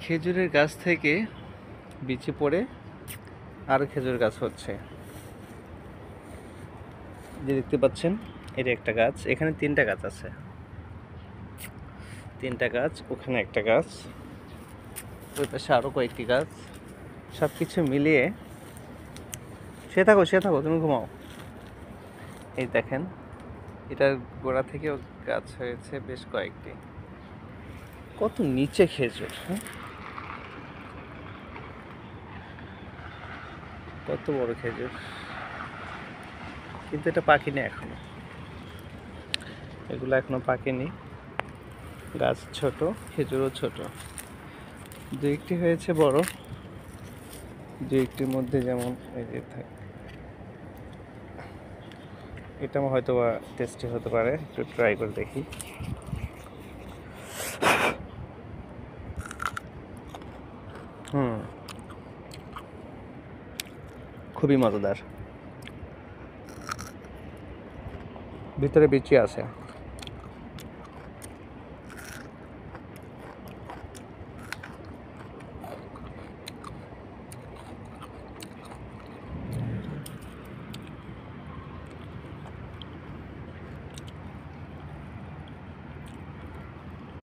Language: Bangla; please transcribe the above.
খেজুরের গাছ থেকে বিচি পড়ে আরও খেজুর গাছ হচ্ছে। যে দেখতে পাচ্ছেন এটা একটা গাছ, এখানে 3টা গাছ আছে, 3টা গাছ, ওখানে একটা গাছ, ওই পাশে আরও কয়েকটি গাছ, সব কিছু মিলিয়ে শুয়ে থাকো তুমি ঘুমাও। এই দেখেন এটার গোড়া থেকেও গাছ হয়েছে বেশ কয়েকটি। কত নিচে খেজুর, হ্যাঁ, কত বড় খেজুর, কিন্তু এটা পাকেনি এখনো, এগুলো এখনো পাকেনি। গাছ ছোট, খেজুরও ছোট, দু একটি হয়েছে বড়, দু একটির মধ্যে যেমন এই যে থাকে, এটা হয়তো বা টেস্টি হতে পারে, একটু ট্রাই করে দেখি। খুবই মজাদার, ভিতরে বিচি আছে।